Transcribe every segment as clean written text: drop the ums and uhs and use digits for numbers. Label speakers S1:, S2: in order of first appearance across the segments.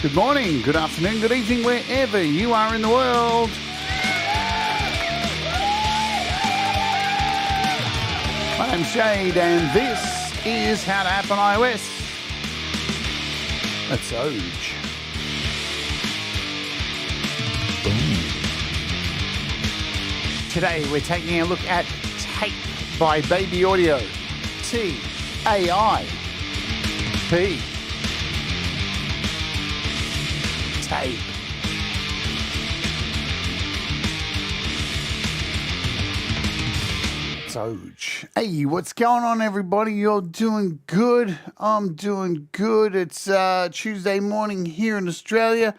S1: Good morning, good afternoon, good evening, wherever you are in the world. My name's Jade, and this is How to App on iOS. That's AUv3. Today we're taking a look at TAIP by Baby Audio. TAIP. TAIP. AUv3. Hey, what's going on, everybody? You're doing good. I'm doing good. It's Tuesday morning here in Australia.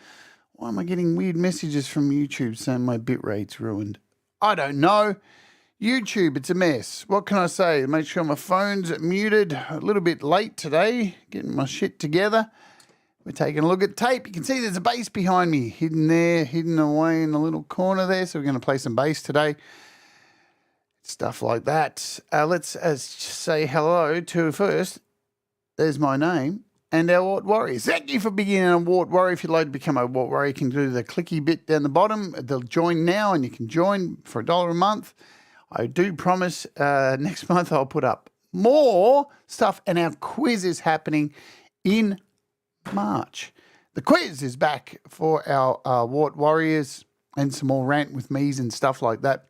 S1: Why am I getting weird messages from YouTube saying my bitrate's ruined? I don't know. YouTube, it's a mess. What can I say? Make sure my phone's muted. A little bit late today, getting my shit together. We're taking a look at TAIP. You can see there's a bass behind me, hidden there, hidden away in the little corner there. So we're going to play some bass today. Stuff like that. Let's say hello to first. There's my name and our Wart Warriors. Thank you for being a Wart Warrior. If you'd like to become a Wart Warrior, you can do the clicky bit down the bottom. They'll join now, and you can join for $1 a month. I do promise next month I'll put up more stuff, and our quiz is happening in March. The quiz is back for our Wart Warriors and some more rant with me's and stuff like that.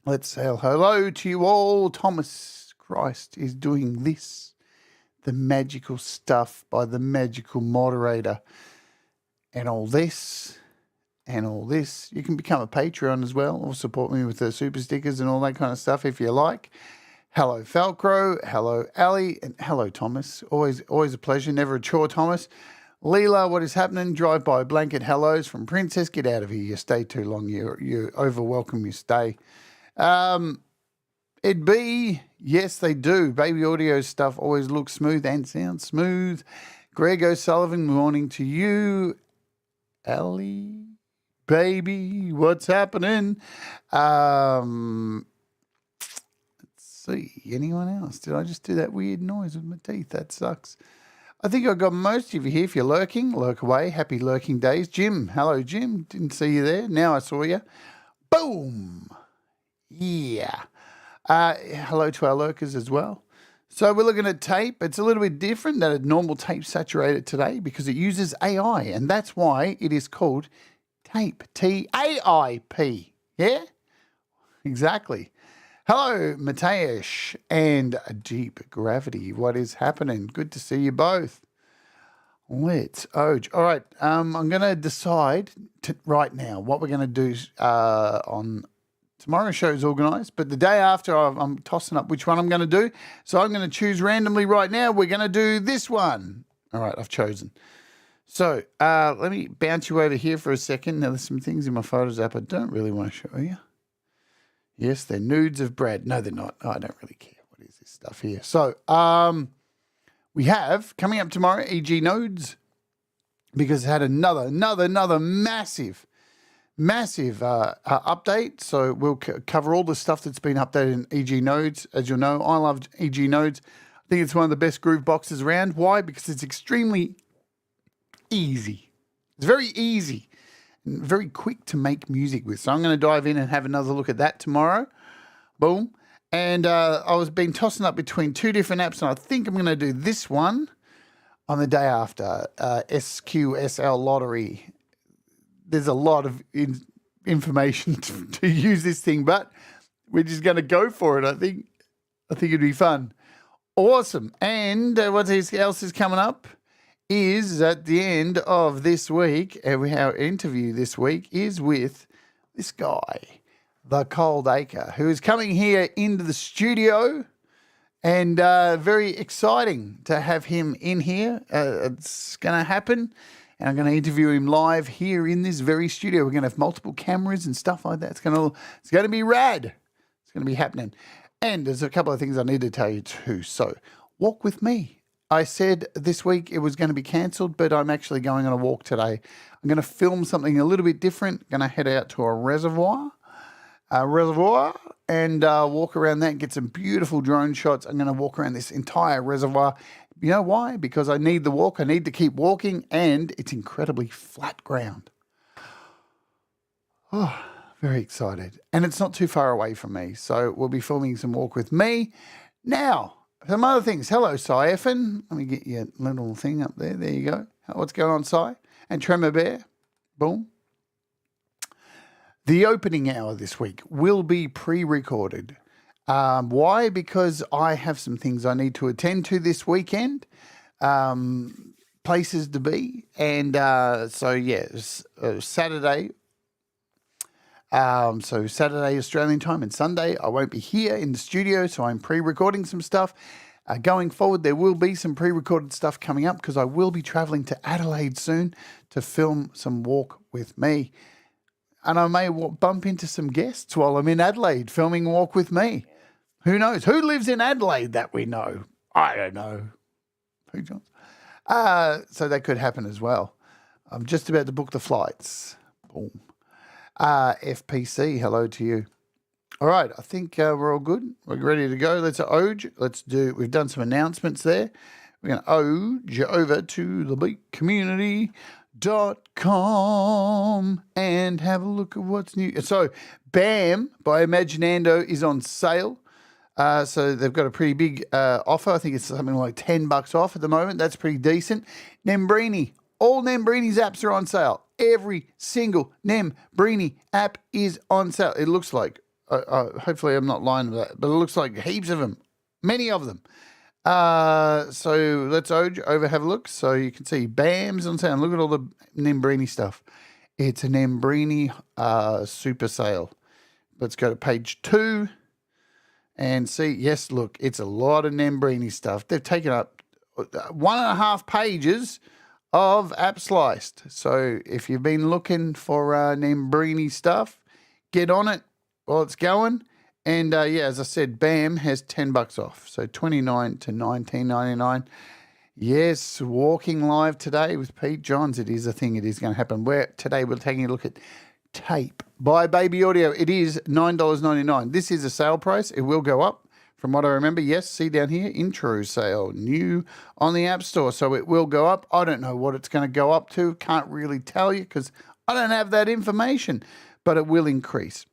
S1: Let's say hello to you all. Thomas Christ is doing this, the magical stuff by the magical moderator, and all this. And all this. You can become a Patreon as well, or support me with the super stickers and all that kind of stuff if you like. Hello, Falcro. Hello, Ali. And hello, Thomas. Always a pleasure. Never a chore, Thomas. Leela, what is happening? Drive-by blanket hellos from Princess. Get out of here. You stay too long. You over-welcome. You stay. It'd be, yes, they do. Baby Audio stuff always looks smooth and sounds smooth. Greg O'Sullivan, morning to you. Ali. Baby, what's happening? Let's see. Anyone else? Did I just do that weird noise with my teeth? That sucks. I think I got most of you here. If you're lurking, lurk away. Happy lurking days. Jim. Hello, Jim. Didn't see you there. Now I saw you. Boom. Yeah. Hello to our lurkers as well. So we're looking at TAIP. It's a little bit different than a normal TAIP saturated today because it uses AI, and that's why it is called TAIP, T-A-I-P, yeah? Exactly. Hello, Mateus and Deep Gravity. What is happening? Good to see you both. Let's, all right, I'm going to decide right now what we're going to do on tomorrow's show is organised, but the day after I'm tossing up which one I'm going to do. So I'm going to choose randomly right now. We're going to do this one. All right, I've chosen. So let me bounce you over here for a second. Now, there's some things in my Photos app I don't really want to show you. Yes, they're nudes of Brad. No, they're not. Oh, I don't really care. What is this stuff here? So we have, coming up tomorrow, EG Nodes, because it had another massive update. So we'll cover all the stuff that's been updated in EG Nodes. As you'll know, I love EG Nodes. I think it's one of the best groove boxes around. Why? Because it's extremely easy. It's very easy and very quick to make music with. So I'm going to dive in and have another look at that tomorrow. Boom. And I was been tossing up between two different apps, and I think I'm going to do this one on the day after, SQSL Lottery. There's a lot of information to use this thing, but we're just going to go for it. I think it'd be fun. Awesome. And what else is coming up is at the end of this week, our interview this week is with this guy, the Cold Acre, who is coming here into the studio, and very exciting to have him in here. It's going to happen, and I'm going to interview him live here in this very studio. We're going to have multiple cameras and stuff like that. It's going to be rad. It's going to be happening. And there's a couple of things I need to tell you too. So walk with me. I said this week it was going to be cancelled, but I'm actually going on a walk today. I'm going to film something a little bit different. I'm going to head out to a reservoir and walk around that and get some beautiful drone shots. I'm going to walk around this entire reservoir, You know why? Because I need the walk. I need to keep walking, and it's incredibly flat ground. Oh, very excited. And it's not too far away from me, so we'll be filming some walk with me. Now, some other things. Hello, Cy-Effin. Let me get your little thing up there. There you go. What's going on, Cy? And Tremor Bear. Boom. The opening hour this week will be pre-recorded. Why? Because I have some things I need to attend to this weekend, places to be, and so yes, Saturday. So Saturday Australian time and Sunday I won't be here in the studio, so I'm pre-recording some stuff. Going forward, there will be some pre-recorded stuff coming up because I will be travelling to Adelaide soon to film some walk with me. And I may bump into some guests while I'm in Adelaide filming Walk With Me. Who knows? Who lives in Adelaide that we know? I don't know. Who knows? So that could happen as well. I'm just about to book the flights. Boom. FPC, hello to you. All right, I think we're all good. We're ready to go. Let's Oj. We've done some announcements there. We're going to Oj over to thebeatcommunity.com and have a look at what's new. So, BAM by Imaginando is on sale. So they've got a pretty big offer. I think it's something like $10 off at the moment. That's pretty decent. Nembrini. All Nembrini's apps are on sale. Every single Nembrini app is on sale. It looks like. Hopefully I'm not lying about that, but it looks like heaps of them. Many of them. So let's over have a look. So you can see BAM's on sale. Look at all the Nembrini stuff. It's a Nembrini super sale. Let's go to page 2 and see. Yes, look, it's a lot of Nembrini stuff. They've taken up 1.5 pages of App Sliced. So if you've been looking for Nembrini stuff, get on it while it's going. And yeah, as I said, BAM has $10 off. So $29 to $19.99. Yes, walking live today with Pete Johns. It is a thing. It is going to happen. Today we're taking a look at TAIP by Baby Audio. It is $9.99. This is a sale price. It will go up. From what I remember, yes, see down here, intro sale, new on the App Store. So it will go up. I don't know what it's going to go up to. Can't really tell you because I don't have that information, but it will increase.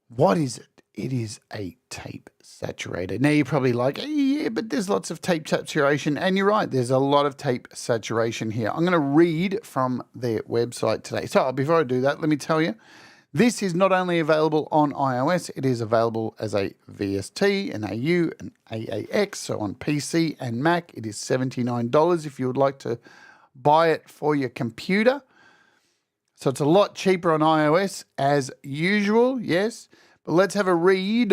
S1: What is it? It is a tape saturator. Now you're probably like, yeah, but there's lots of tape saturation. And you're right, there's a lot of tape saturation here. I'm going to read from their website today. So before I do that, let me tell you, this is not only available on iOS, it is available as a VST, an AU, an AAX. So on PC and Mac, it is $79 if you would like to buy it for your computer. So it's a lot cheaper on iOS as usual, yes. But let's have a read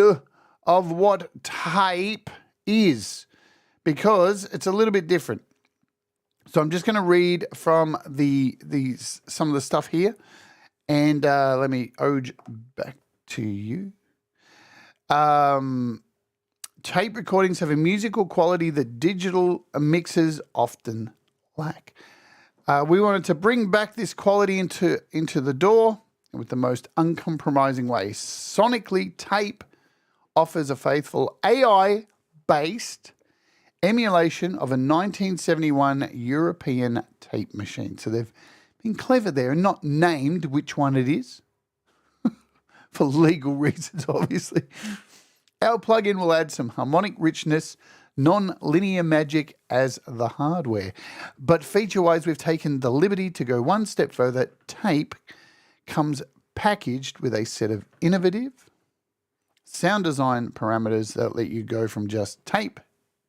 S1: of what TAIP is because it's a little bit different. So I'm just going to read from some of the stuff here. And let me Oj back to you. Tape recordings have a musical quality that digital mixers often lack. We wanted to bring back this quality into the door with the most uncompromising way. Sonically, TAIP offers a faithful AI-based emulation of a 1971 European tape machine. So they've been clever there and not named which one it is for legal reasons, obviously. Our plugin will add some harmonic richness, non-linear magic as the hardware. But feature-wise, we've taken the liberty to go one step further. TAIP comes packaged with a set of innovative sound design parameters that let you go from just tape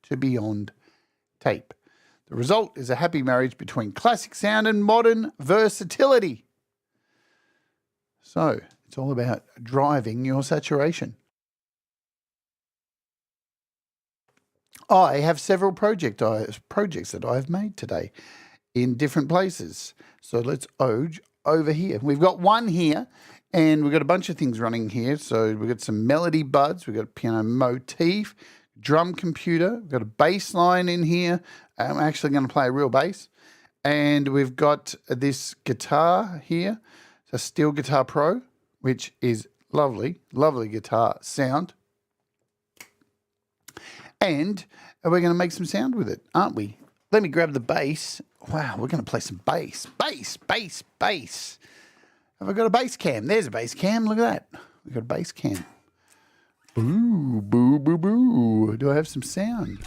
S1: to beyond tape. The result is a happy marriage between classic sound and modern versatility. So it's all about driving your saturation. I have several projects that I've made today in different places. So let's Oj over here. We've got one here and we've got a bunch of things running here. So we've got some melody buds, we've got a piano motif, drum computer, we've got a bass line in here. I'm actually going to play a real bass. And we've got this guitar here, it's a Steel Guitar Pro, which is lovely, lovely guitar sound. And And we're going to make some sound with it, aren't we? Let me grab the bass. Wow, we're going to play some bass. Bass. Have I got a bass cam? There's a bass cam. Look at that. We've got a bass cam. Boo, boo, boo, boo. Do I have some sound?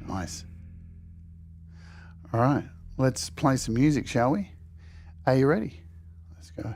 S1: Nice. All right, let's play some music, shall we? Are you ready? Let's go.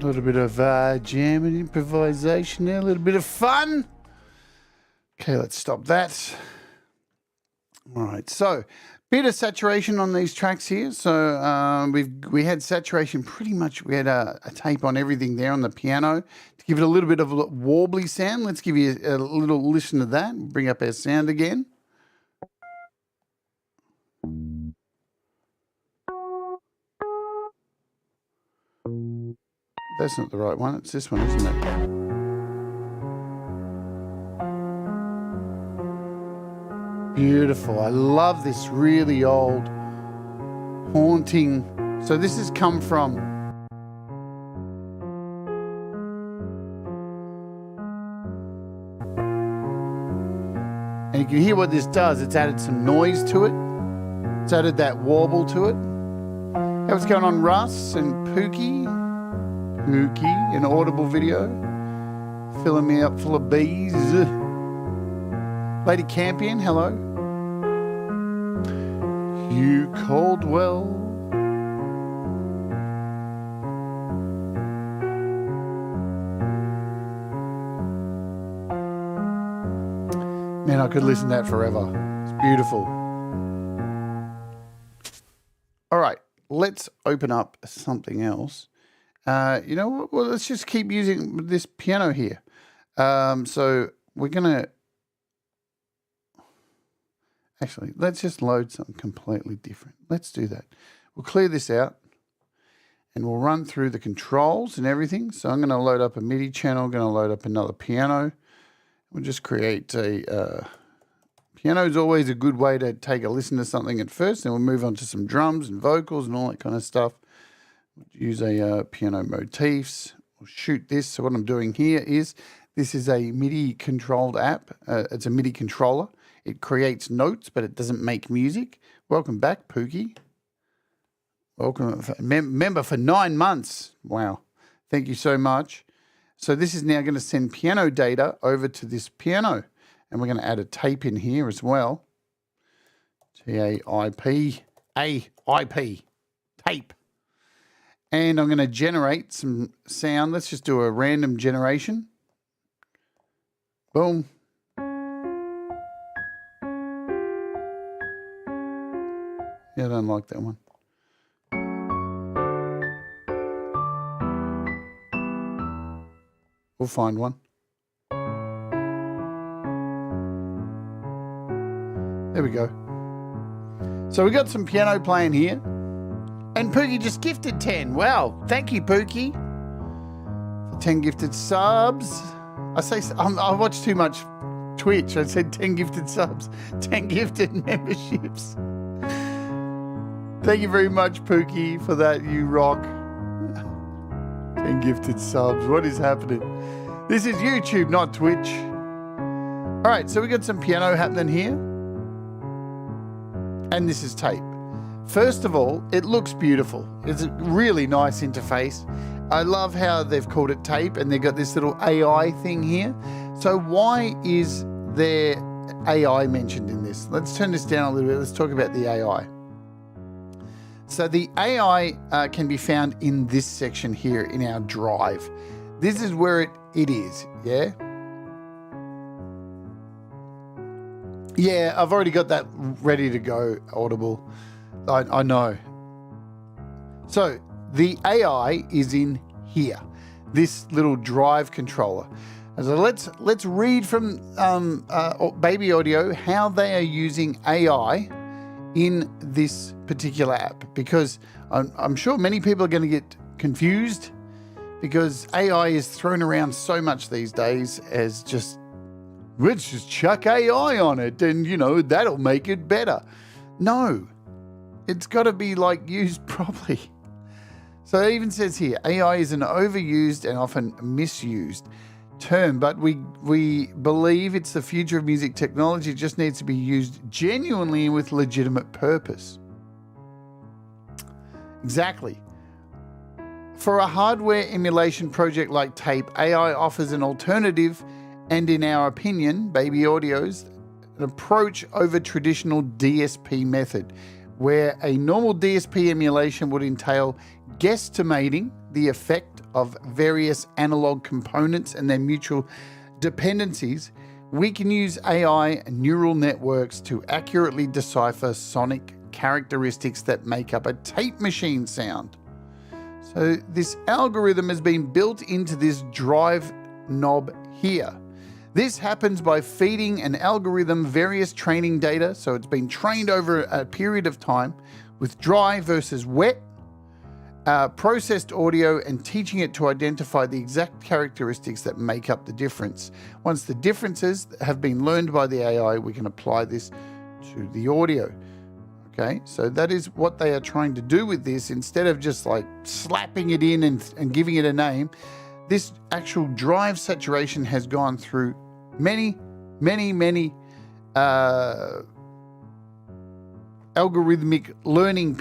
S1: little bit of jam and improvisation there, a little bit of fun. Okay, let's stop that. All right, so bit of saturation on these tracks here. So we had saturation pretty much. We had a tape on everything there on the piano to give it a little bit of a warbly sound. Let's give you a little listen to that. Bring up our sound again. That's not the right one. It's this one, isn't it? Beautiful. I love this really old, haunting. So this has come from and you can hear what this does. It's added some noise to it. It's added that warble to it. Hey, what's going on, Russ and Pookie? Pookie, an audible video. Filling me up full of bees. Lady Campion, hello. Hugh Caldwell. Man, I could listen to that forever. It's beautiful. All right, let's open up something else. You know what? Well, let's just keep using this piano here. So we're going to... Actually, let's just load something completely different. Let's do that. We'll clear this out and we'll run through the controls and everything. So I'm going to load up a MIDI channel. I'm going to load up another piano. We'll just create a... piano is always a good way to take a listen to something at first. Then we'll move on to some drums and vocals and all that kind of stuff. We'll use a piano motifs. We'll shoot this. So what I'm doing here is, this is a MIDI controlled app. It's a MIDI controller. It creates notes, but it doesn't make music. Welcome back, Pookie. Welcome, member for 9 months. Wow. Thank you so much. So this is now going to send piano data over to this piano. And we're going to add a tape in here as well. TAIP, AIP, tape. And I'm going to generate some sound. Let's just do a random generation. Boom. Yeah, I don't like that one. We'll find one. There we go. So we got some piano playing here. And Pookie just gifted 10. Wow. Thank you, Pookie. For 10 gifted subs. I watch too much Twitch. I said 10 gifted subs. 10 gifted memberships. Thank you very much, Pookie, for that. You rock. 10 gifted subs. What is happening? This is YouTube, not Twitch. All right, so we got some piano happening here. And this is tape. First of all, it looks beautiful. It's a really nice interface. I love how they've called it tape and they've got this little AI thing here. So why is there AI mentioned in this? Let's turn this down a little bit. Let's talk about the AI. So the AI can be found in this section here in our drive. This is where it is, yeah? Yeah, I've already got that ready to go, Audible. I know. So the AI is in here, this little drive controller. And so let's read from Baby Audio how they are using AI in this particular app, because I'm sure many people are going to get confused because AI is thrown around so much these days as just, let's just chuck AI on it and, you know, that'll make it better. No, it's got to be like used properly. So it even says here, AI is an overused and often misused term, but we believe it's the future of music technology. It just needs to be used genuinely and with legitimate purpose. Exactly. For a hardware emulation project like TAIP, AI offers an alternative and, in our opinion, Baby Audio's, an approach over traditional DSP method, where a normal DSP emulation would entail guesstimating the effect of various analog components and their mutual dependencies, we can use AI neural networks to accurately decipher sonic characteristics that make up a tape machine sound. So this algorithm has been built into this drive knob here. This happens by feeding an algorithm various training data, so it's been trained over a period of time with dry versus wet, processed audio, and teaching it to identify the exact characteristics that make up the difference. Once the differences have been learned by the AI, we can apply this to the audio. Okay, so that is what they are trying to do with this. Instead of just like slapping it in and giving it a name, this actual drive saturation has gone through many algorithmic learning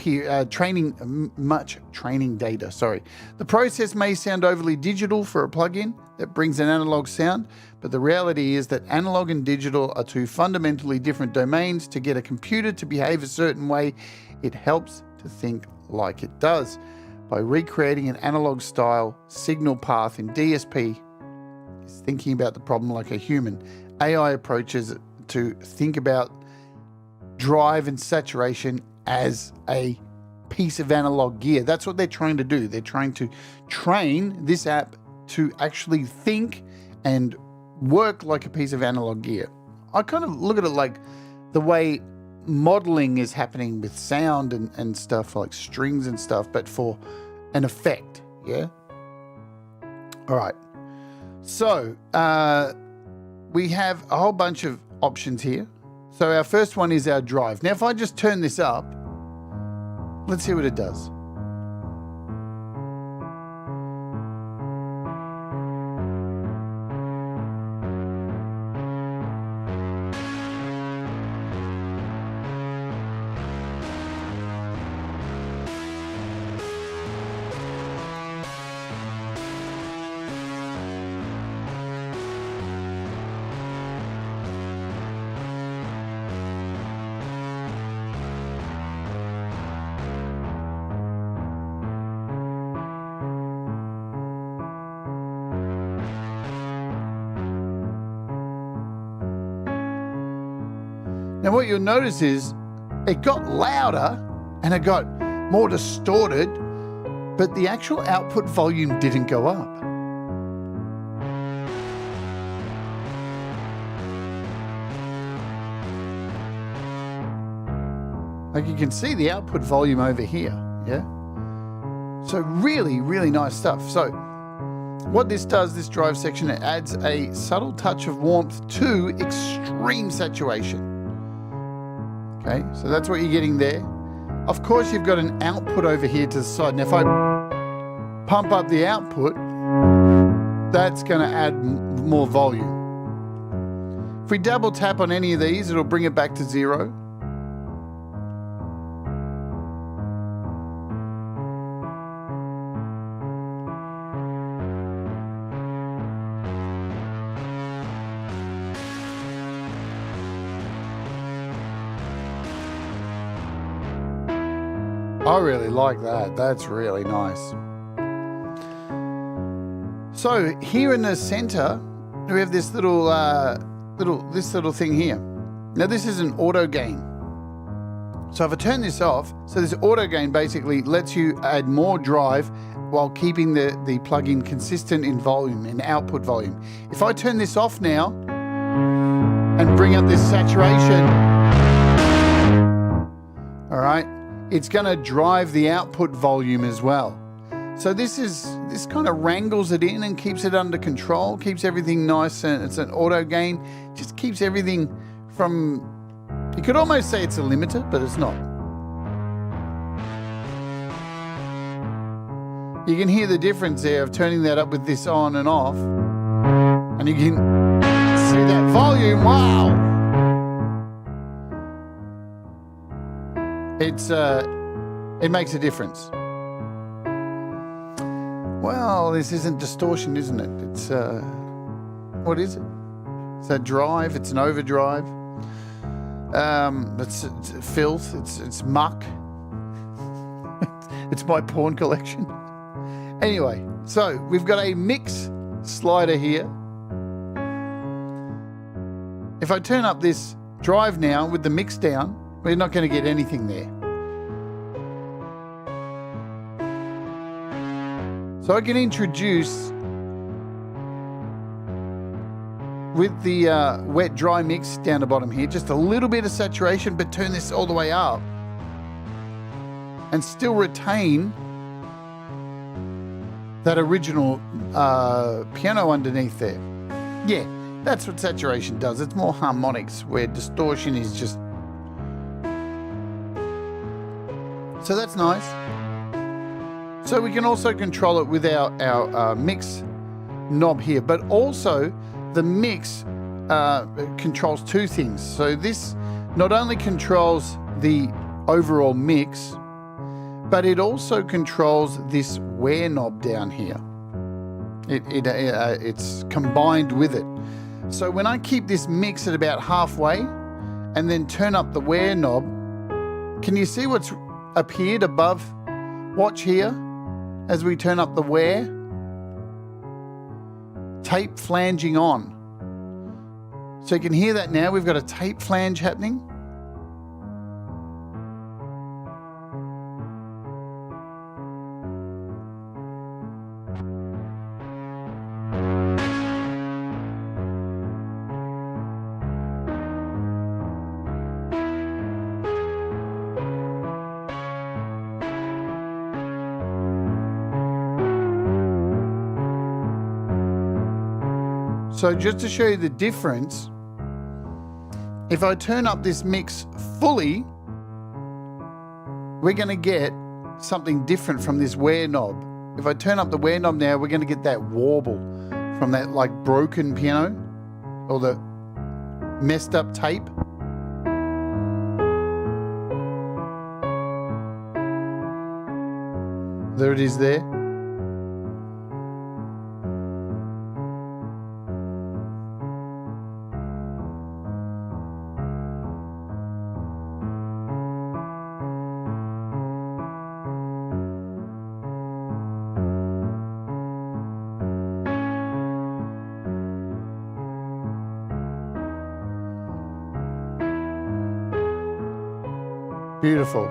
S1: training data. Sorry. The process may sound overly digital for a plugin that brings an analog sound, but the reality is that analog and digital are two fundamentally different domains. To get a computer to behave a certain way, it helps to think like it does. By recreating an analog style signal path in DSP, is thinking about the problem like a human. AI approaches to think about drive and saturation as a piece of analog gear. That's what they're trying to do. They're trying to train this app to actually think and work like a piece of analog gear. I kind of look at it like the way modeling is happening with sound and stuff like strings and stuff, but for an effect. Yeah. All right. So we have a whole bunch of options here. So our first one is our drive. Now, if I just turn this up, let's see what it does. Now what you'll notice is it got louder and it got more distorted, but the actual output volume didn't go up. Like you can see the output volume over here, yeah? So really, really nice stuff. So what this does, this drive section, it adds a subtle touch of warmth to extreme saturation. Okay, so that's what you're getting there. Of course, you've got an output over here to the side. Now, if I pump up the output, that's going to add more volume. If we double tap on any of these, it'll bring it back to 0. I really like that. That's really nice. So here in the center, we have this little thing here. Now this is an auto gain. So if I turn this off, so this auto gain basically lets you add more drive while keeping the plugin consistent in volume, in output volume. If I turn this off now and bring up this saturation, all right, it's going to drive the output volume as well. So this kind of wrangles it in and keeps it under control, keeps everything nice, and it's an auto gain, just keeps everything from, you could almost say it's a limiter, but it's not. You can hear the difference there of turning that up with this on and off, and you can see that volume, wow! It makes a difference. Well, this isn't distortion, isn't it? It's, what is it? It's a drive, it's an overdrive. It's filth, it's muck. It's my porn collection. Anyway, So we've got a mix slider here. If I turn up this drive now with the mix down, we're not going to get anything there. So I can introduce with the wet dry mix down the bottom here, just a little bit of saturation, but turn this all the way up and still retain that original piano underneath there. Yeah, that's what saturation does. It's more harmonics, where distortion is just... So that's nice. So we can also control it with our mix knob here, but also the mix controls two things. So this not only controls the overall mix, but it also controls this wear knob down here. It's combined with it. So when I keep this mix at about halfway and then turn up the wear knob, can you see what's appeared above? Watch here as we turn up the wear. Tape flanging on. So you can hear that now. We've got a tape flange happening. So just to show you the difference, if I turn up this mix fully, we're going to get something different from this wear knob. If I turn up the wear knob now, we're going to get that warble from that like broken piano or the messed up tape. There it is there. Beautiful.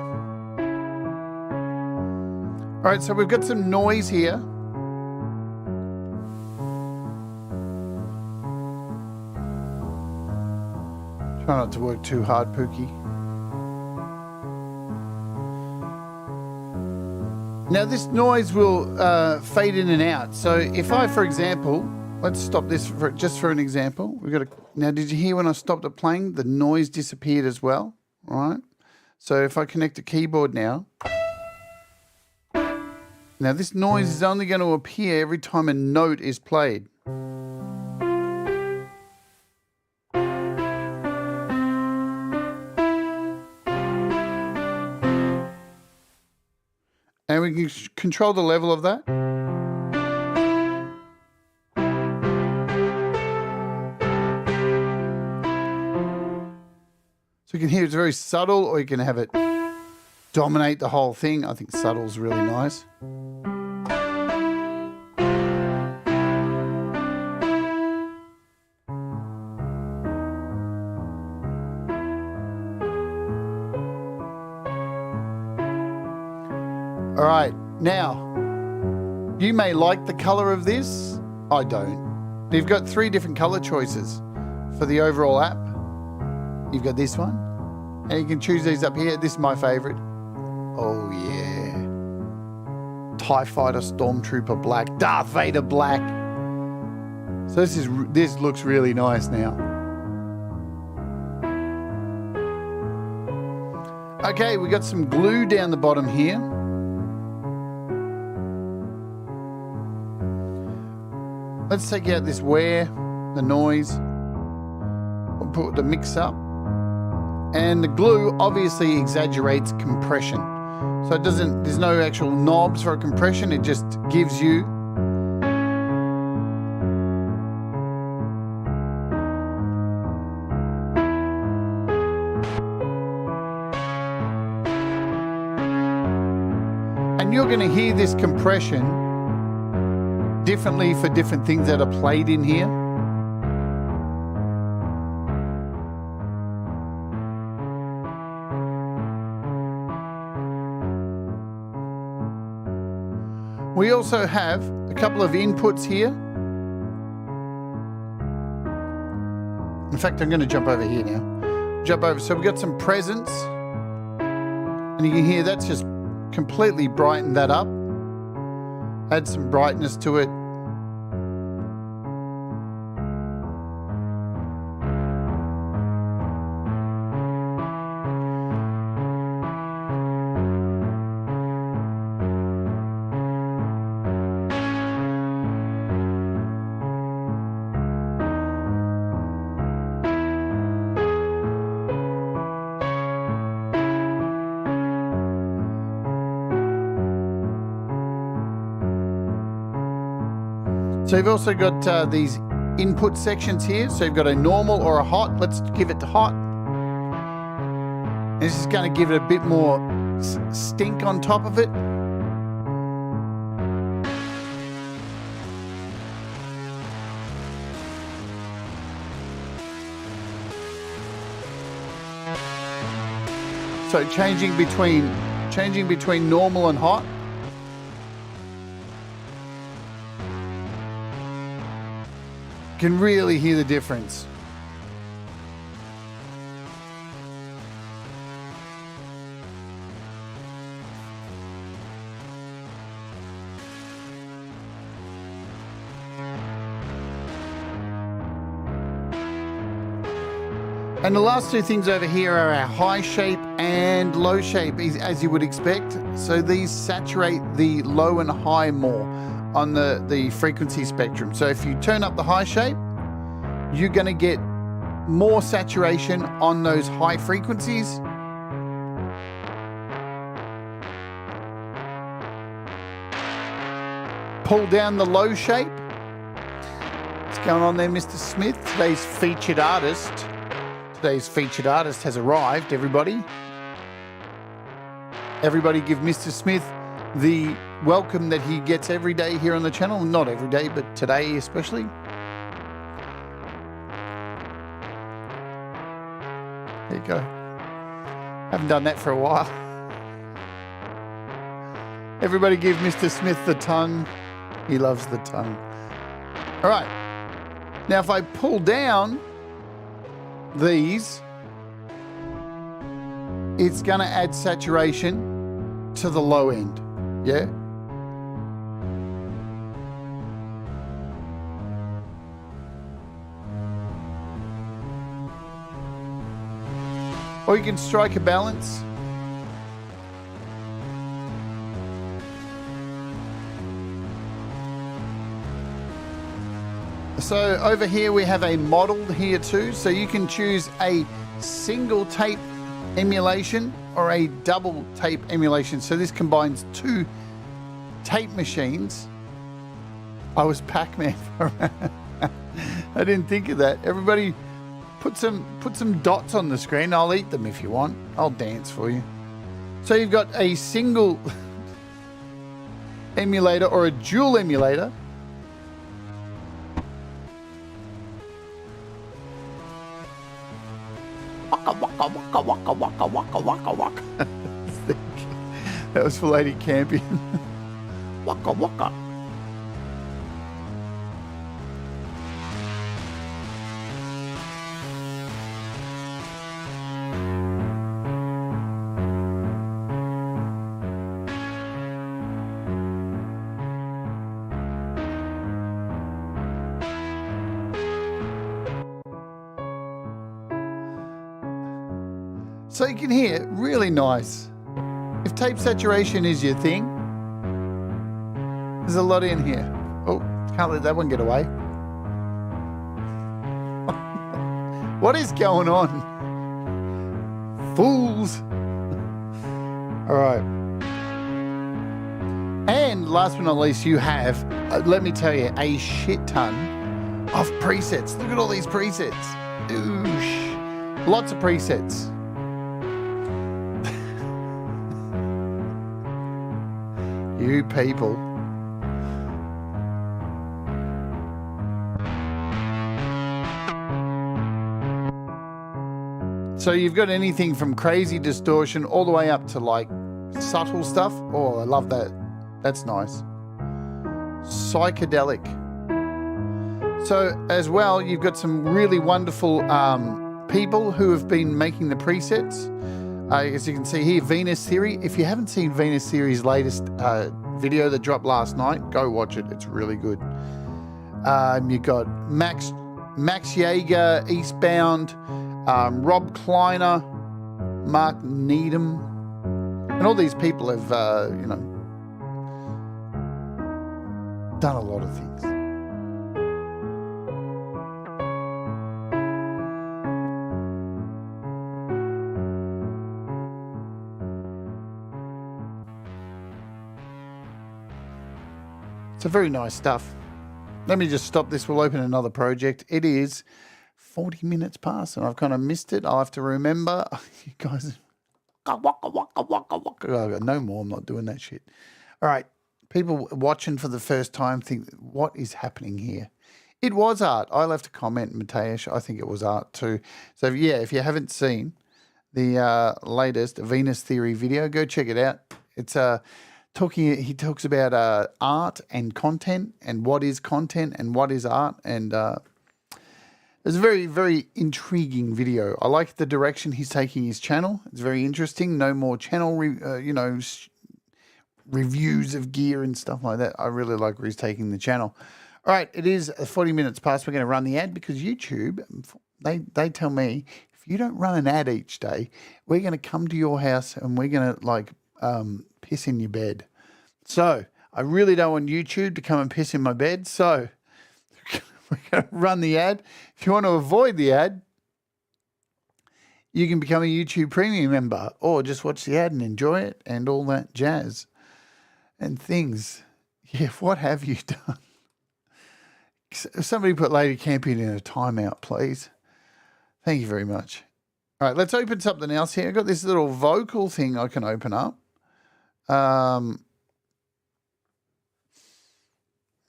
S1: All right, so we've got some noise here. Try not to work too hard, Pookie. Now this noise will fade in and out. So if I, for example, let's stop this just for an example. We've got a, now did you hear when I stopped it playing, the noise disappeared as well, all right? So if I connect a keyboard now, this noise is only going to appear every time a note is played. And we can control the level of that. So you can hear it's very subtle, or you can have it dominate the whole thing. I think subtle's really nice. All right, now, you may like the color of this. I don't. You've got 3 different color choices for the overall app. You've got this one, and you can choose these up here. This is my favorite. Oh yeah. TIE Fighter Stormtrooper black, Darth Vader black. So this looks really nice now. Okay, we got some glue down the bottom here. Let's take out this wear, the noise. We'll put the mix up. And the glue obviously exaggerates compression. So it doesn't, there's no actual knobs for a compression, it just gives you and you're going to hear this compression differently for different things that are played in here. We also have a couple of inputs here. In fact, I'm going to jump over here now. Jump over. So we've got some presence. And you can hear that's just completely brightened that up. Add some brightness to it. So you've also got these input sections here. So you've got a normal or a hot. Let's give it to hot. And this is going to give it a bit more stink on top of it. So changing between normal and hot. Can really hear the difference. And the last two things over here are our high shape and low shape, as you would expect. So these saturate the low and high more on the frequency spectrum. So if you turn up the high shape, you're going to get more saturation on those high frequencies. Pull down the low shape. What's going on there, Mr. Smith? Today's featured artist has arrived, everybody. Everybody give Mr. Smith the welcome that he gets every day here on the channel. Not every day, but today especially. There you go. Haven't done that for a while. Everybody give Mr. Smith the tongue. He loves the tongue. All right. Now, if I pull down these, it's going to add saturation to the low end. Yeah. Or you can strike a balance. So over here we have a modeled here too. So you can choose a single tape emulation or a double tape emulation. So this combines two tape machines. I was Pac-Man for I didn't think of that. Everybody put some dots on the screen. I'll eat them if you want. I'll dance for you. So you've got a single emulator or a dual emulator. Waka, waka, waka, waka, waka, waka. That was for Lady Campion. Waka, waka. So you can hear, really nice. If tape saturation is your thing, there's a lot in here. Oh, can't let that one get away. What is going on? Fools. All right. And last but not least, you have, let me tell you, a shit ton of presets. Look at all these presets. Oosh. Lots of presets. You people. So you've got anything from crazy distortion all the way up to like subtle stuff. Oh, I love that. That's nice. Psychedelic. So as well, you've got some really wonderful people who have been making the presets. As you can see here, Venus Theory. If you haven't seen Venus Theory's latest video that dropped last night, go watch it. It's really good. You've got Max Jaeger, Eastbound, Rob Kleiner, Mark Needham, and all these people have, you know, done a lot of things. It's a very nice stuff. Let me just stop this. We'll open another project. It is 40 minutes past and I've kind of missed it. I'll have to remember. You guys, I've got no more. I'm not doing that shit. All right. People watching for the first time think, what is happening here? It was art. I left a comment, Mateusz. I think it was art too. So yeah, if you haven't seen the latest Venus Theory video, go check it out. It's he talks about art and content and what is content and what is art. And it's a very, very intriguing video. I like the direction he's taking his channel. It's very interesting. No more channel, reviews of gear and stuff like that. I really like where he's taking the channel. All right, it is 40 minutes past. We're going to run the ad because YouTube, they tell me, if you don't run an ad each day, we're going to come to your house and we're going to like piss in your bed. So I really don't want YouTube to come and piss in my bed. So we're going to run the ad. If you want to avoid the ad, you can become a YouTube premium member or just watch the ad and enjoy it and all that jazz and things. Yeah, what have you done? Somebody put Lady Campion in a timeout, please. Thank you very much. All right, let's open something else here. I've got this little vocal thing I can open up.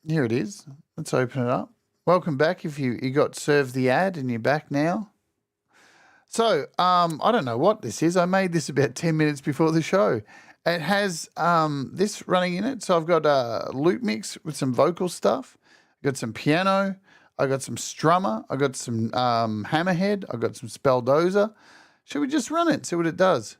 S1: Here it is. Let's open it up. Welcome back. If you got served the ad and you're back now. So, I don't know what this is. I made this about 10 minutes before the show. It has this running in it. So I've got a loop mix with some vocal stuff. I've got some piano. I got some strummer. I got some hammerhead. I got some spelldozer. Should we just run it? See what it does.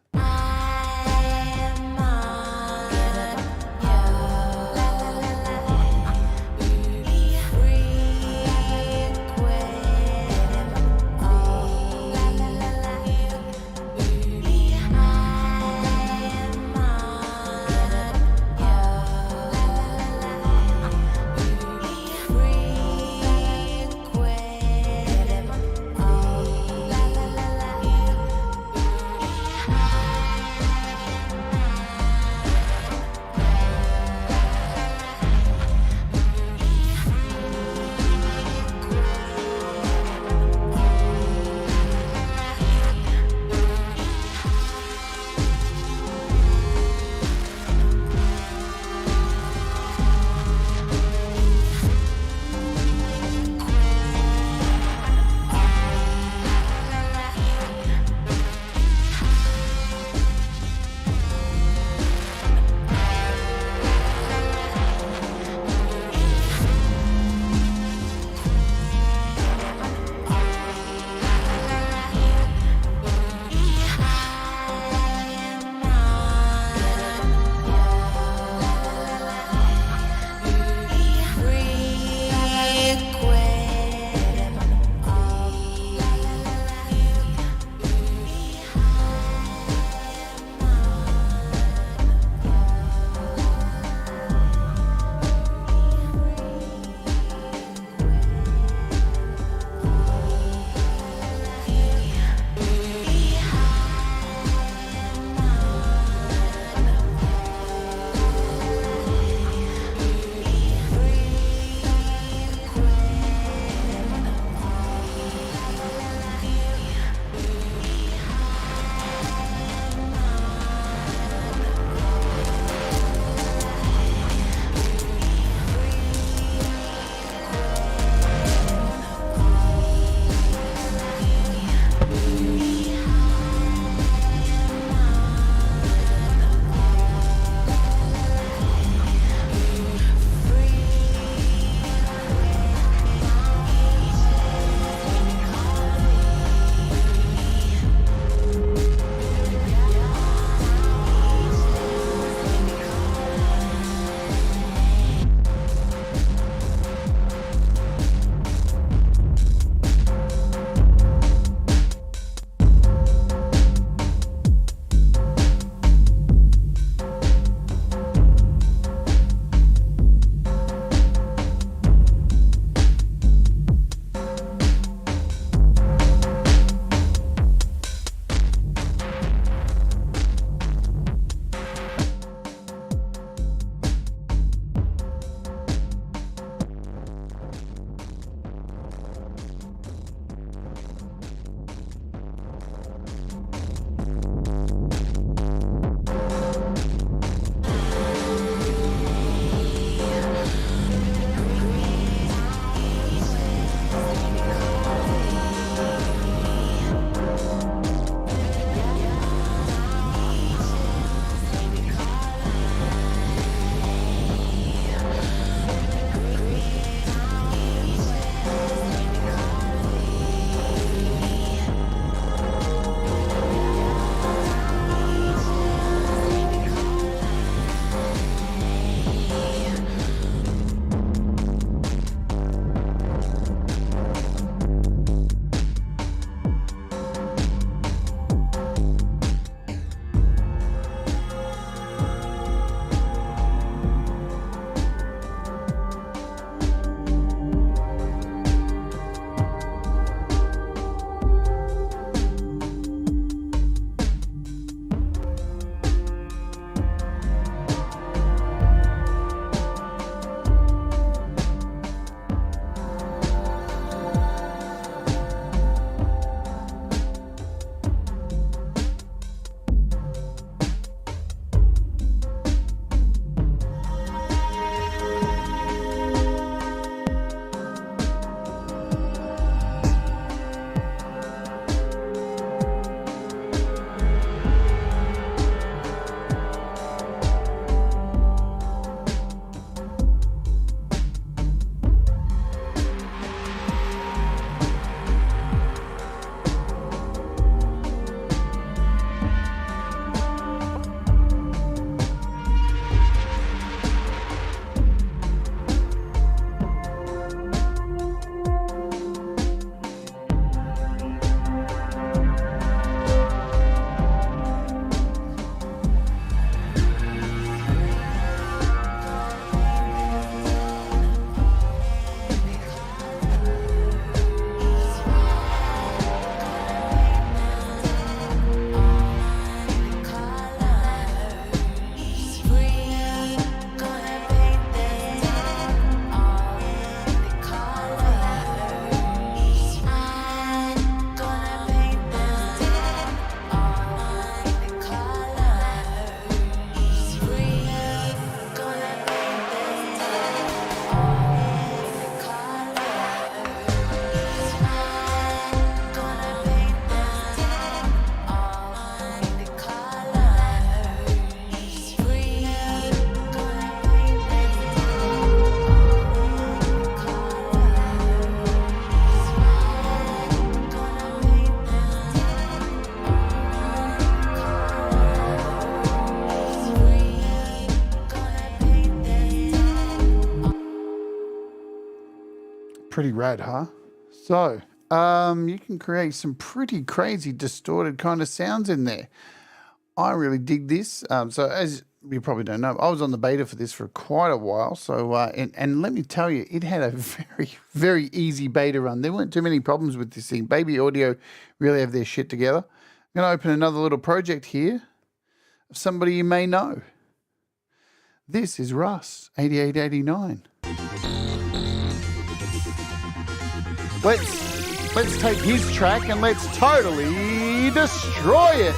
S1: pretty rad, huh? So, you can create some pretty crazy distorted kind of sounds in there. I really dig this. So as you probably don't know, I was on the beta for this for quite a while. So, and let me tell you, it had a very, very easy beta run. There weren't too many problems with this thing. Baby Audio really have their shit together. I'm going to open another little project here of somebody you may know. This is Russ, 8889. Let's take his track and let's totally destroy it.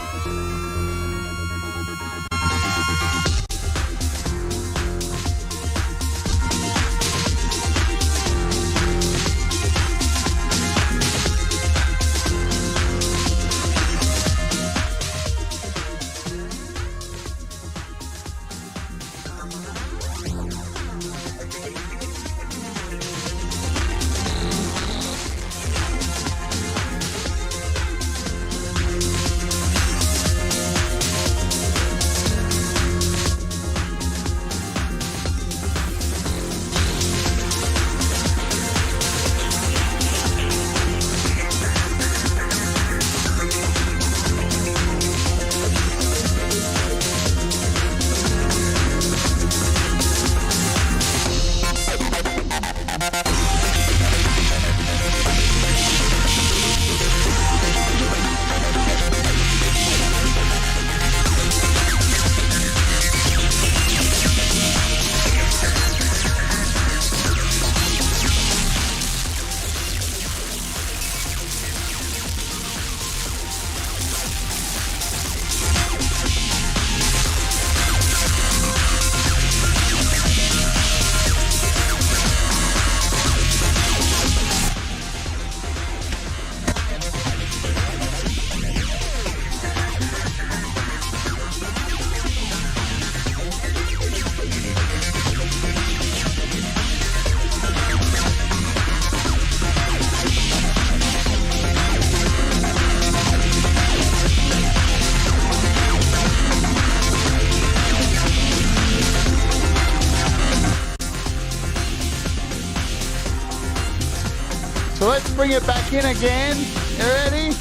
S1: So let's bring it back in again. You ready?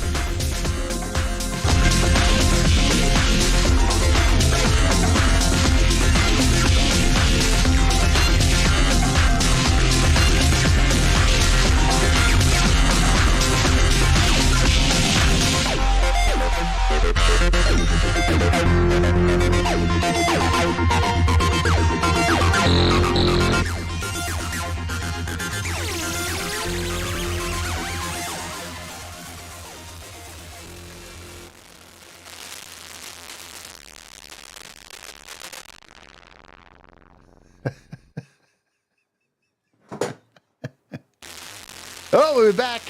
S1: Oh, we're back.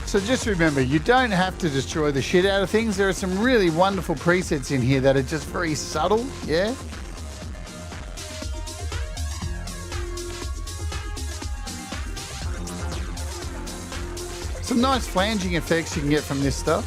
S1: So just remember, you don't have to destroy the shit out of things. There are some really wonderful presets in here that are just very subtle, yeah? Some nice flanging effects you can get from this stuff.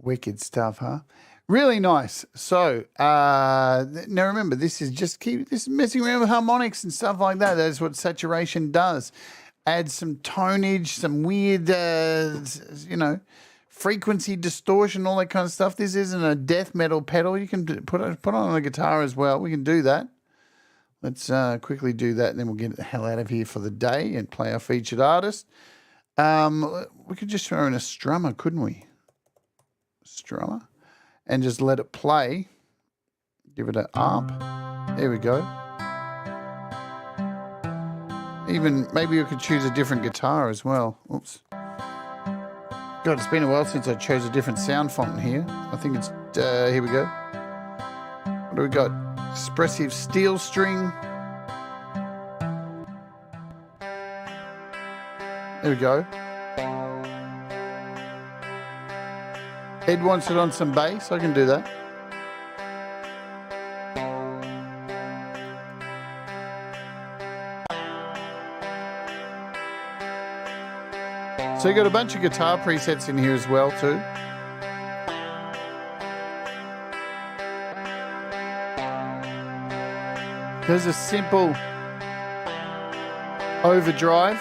S1: Wicked stuff, huh? Really nice. So now remember, this is messing around with harmonics and stuff like that. That's what saturation does. Add some tonnage, some weird, frequency distortion, all that kind of stuff. This isn't a death metal pedal. You can put on a guitar as well. We can do that. Let's quickly do that, and then we'll get the hell out of here for the day and play our featured artist. We could just throw in a strummer, couldn't we? Strummer. And just let it play. Give it an up. There we go. Even maybe we could choose a different guitar as well. Oops. God, it's been a while since I chose a different sound font here. I think it's, here we go. What do we got? Expressive steel string. There we go. Ed wants it on some bass. I can do that. So you got a bunch of guitar presets in here as well too. There's a simple overdrive.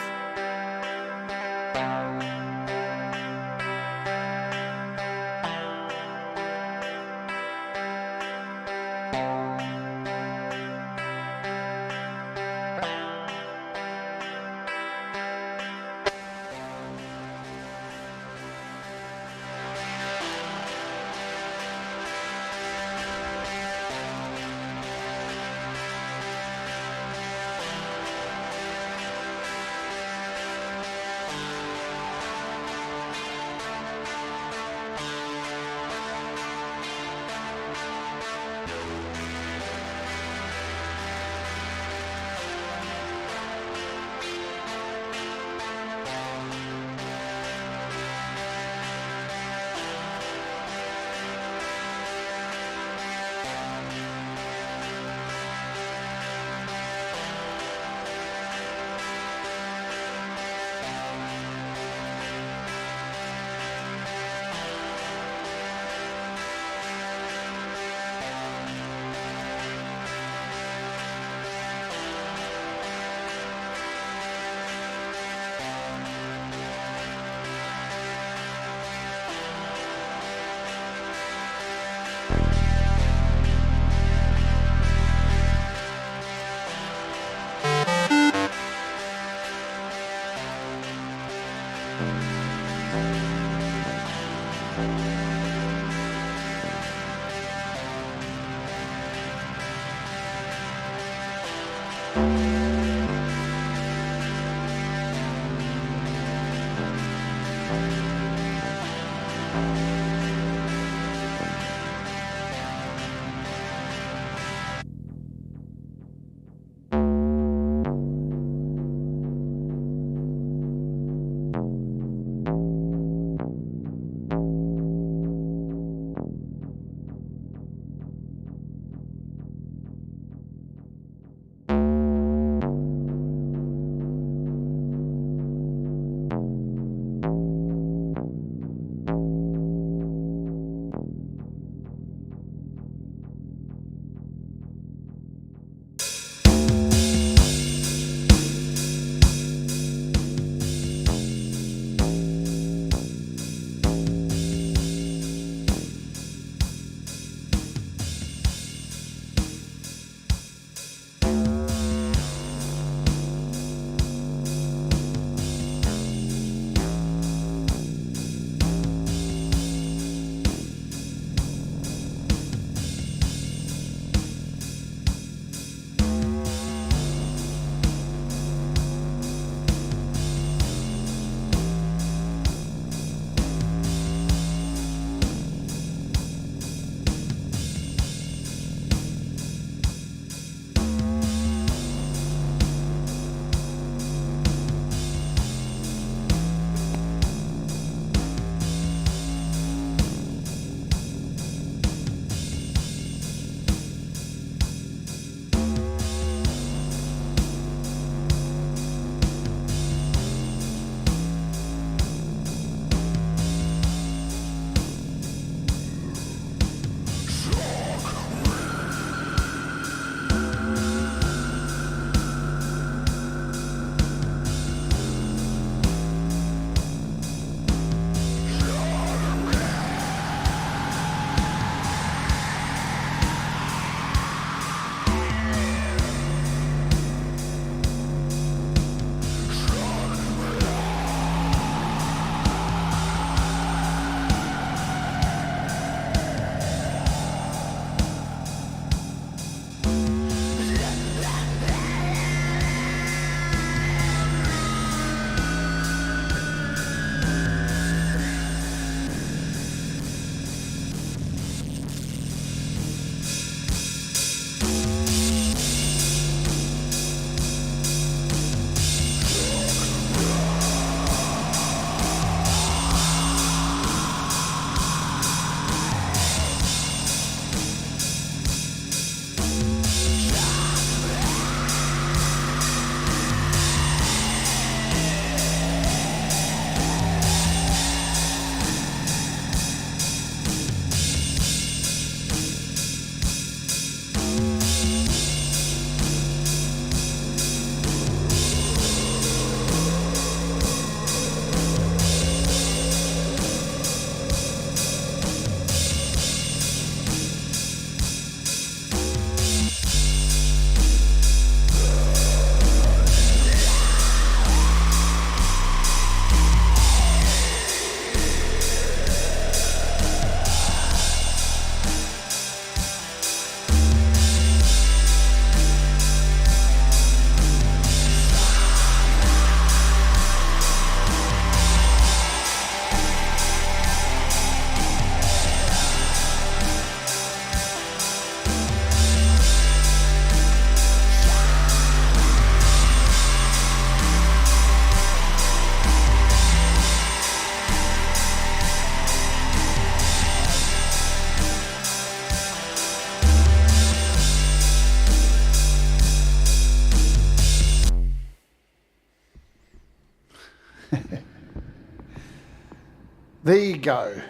S1: There you go.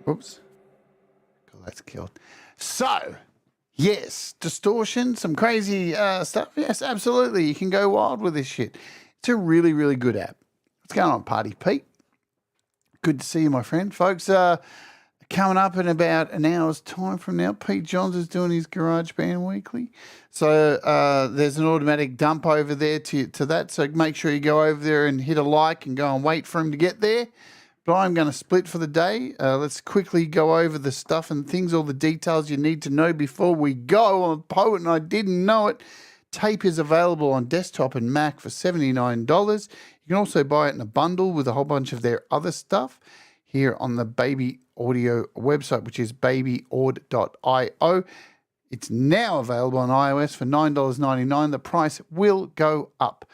S1: Whoops. Cool, that's killed. So, yes, distortion, some crazy stuff. Yes, absolutely. You can go wild with this shit. It's a really, really good app. What's going on, Party Pete? Good to see you, my friend. Folks, coming up in about an hour's time from now, Pete Johns is doing his GarageBand Weekly. So there's an automatic dump over there to that. So make sure you go over there and hit a like and go and wait for him to get there. But I'm going to split for the day. Let's quickly go over the stuff and things, all the details you need to know before we go. I'm a poet and I didn't know it. TAIP is available on desktop and Mac for $79. You can also buy it in a bundle with a whole bunch of their other stuff here on the Baby Audio website, which is babyaud.io. It's now available on iOS for $9.99. The price will go up.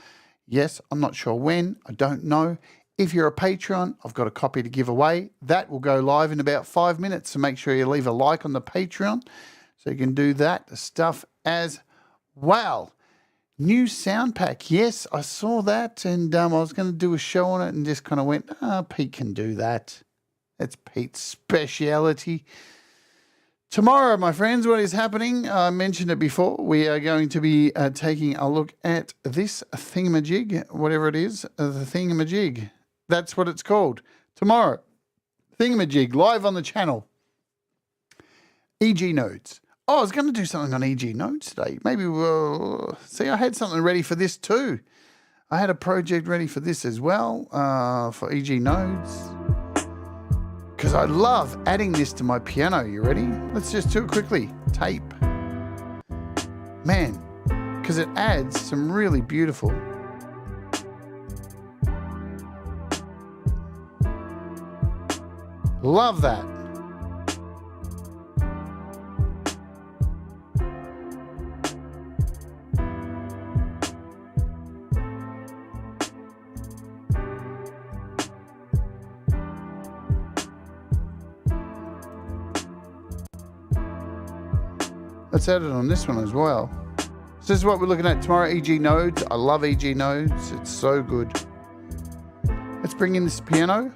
S1: Yes, I'm not sure when. I don't know. If you're a Patreon, I've got a copy to give away. That will go live in about 5 minutes, so make sure you leave a like on the Patreon so you can do that stuff as well. New sound pack. Yes, I saw that, and I was going to do a show on it and just kind of went, Pete can do that. That's Pete's speciality. Tomorrow, my friends, what is happening? I mentioned it before. We are going to be taking a look at this thingamajig, whatever it is, the thingamajig. That's what it's called. Tomorrow, thingamajig, live on the channel. EG nodes. Oh, I was going to do something on EG nodes today. Maybe we'll... See, I had something ready for this too. I had a project ready for this as well, for EG nodes. Because I love adding this to my piano. You ready? Let's just do it quickly. TAIP. Man, because it adds some really beautiful... Love that. Let's add it on this one as well. So this is what we're looking at tomorrow, EG nodes. I love EG nodes. It's so good. Let's bring in this piano.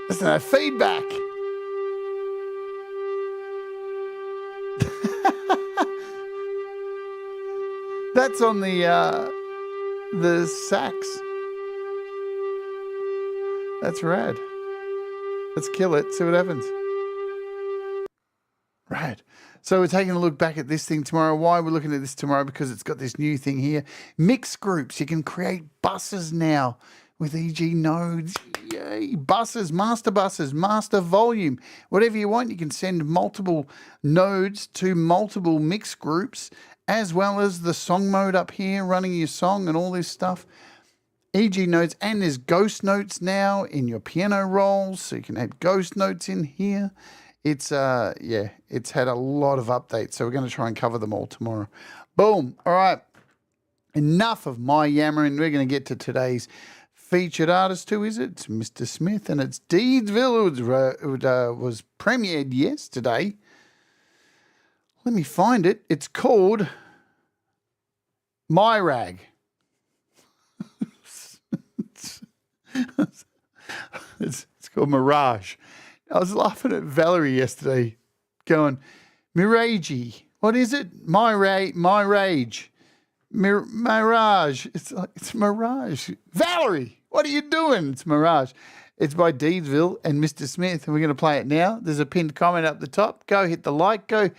S1: Listen to that feedback. That's on the sax. That's rad. Let's kill it, see what happens. Rad. So we're taking a look back at this thing tomorrow. Why we're looking at this tomorrow? Because it's got this new thing here. Mix groups. You can create buses now with EG nodes. Yay. Buses, master volume. Whatever you want, you can send multiple nodes to multiple mix groups, as well as the song mode up here, running your song and all this stuff. EG notes, and there's ghost notes now in your piano rolls, so you can add ghost notes in here. It's it's had a lot of updates, so we're going to try and cover them all tomorrow. Boom. All right. Enough of my yammering. We're going to get to today's featured artist. Who is it? It's Mr. Smith, and it's Deedsville. It was premiered yesterday. Let me find it. It's called My Rag. It's called Mirage. I was laughing at Valerie yesterday, going, Mirage. What is it? My rage. Mirage. It's Mirage. Valerie, what are you doing? It's Mirage. It's by Deedsville and Mr. Smith, and we're going to play it now. There's a pinned comment up the top. Go hit the like. Go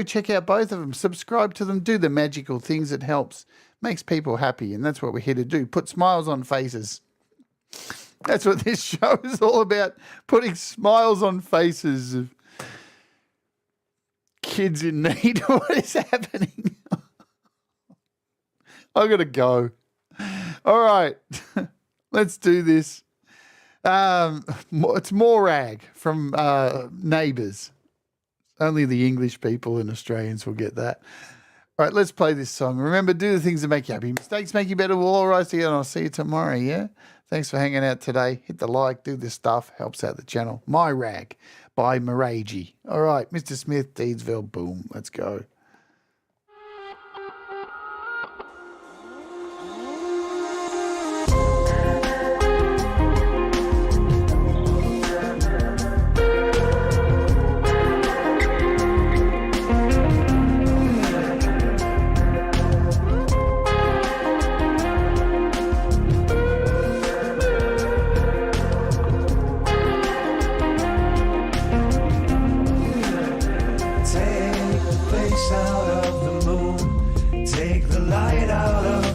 S1: check out both of them. Subscribe to them. Do the magical things. It helps. Makes people happy, and that's what we're here to do. Put smiles on faces. That's what this show is all about, putting smiles on faces of kids in need. What is happening? I got to go. All right, let's do this. It's Morag from Neighbours. Only the English people and Australians will get that. All right, let's play this song. Remember, do the things that make you happy. Mistakes make you better. We'll all rise together, and I'll see you tomorrow, yeah? Thanks for hanging out today. Hit the like, do this stuff. Helps out the channel. My Rag by Mirage. All right, Mr. Smith, Deedsville, boom. Let's go.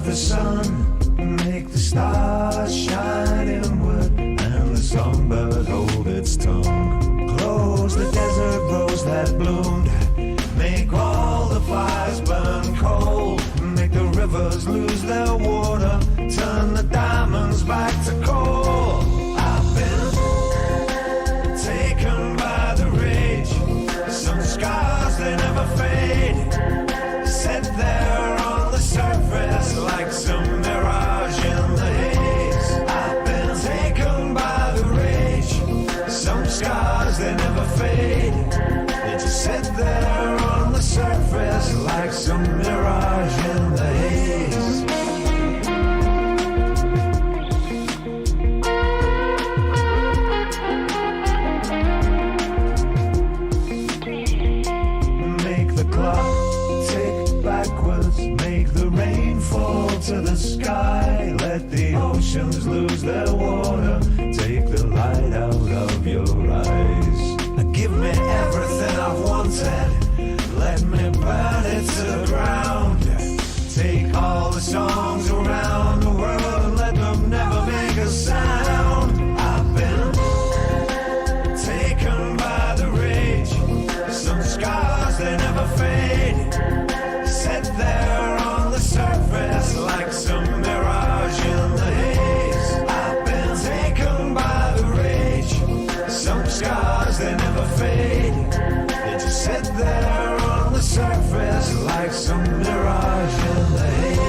S2: The sun, make the stars shine inward, and the songbird hold its tongue. Close the desert rose that bloomed, make all the fires burn cold, make the rivers lose their water, turn the diamonds back to coal. I've been taken by the rage, some scars they never fade, set there on the surface like some mirage in the haze. I've been taken by the rage, some scars they never fade, they just sit there on the surface like some mirage in the haze. Make the clock tick backwards, make the rain fall to the sky, let the oceans lose their water, take the light out of your eyes. Give me everything I've wanted, let me burn it to the ground, take all the songs around the world and let them never make a sound. I've been taken by the rage, some scars they never fade, set there on the surface like some mirage in the haze. I've been taken by the rage, some scars they never fade, they just sit there on the surface like some mirage in the haze.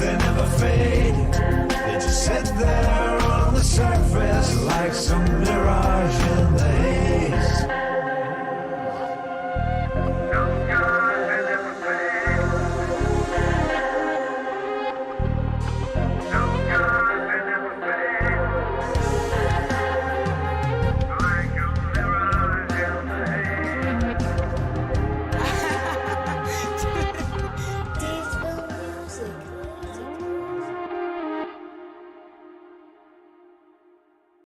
S2: They never fade, they just sit there on the surface like some mirror.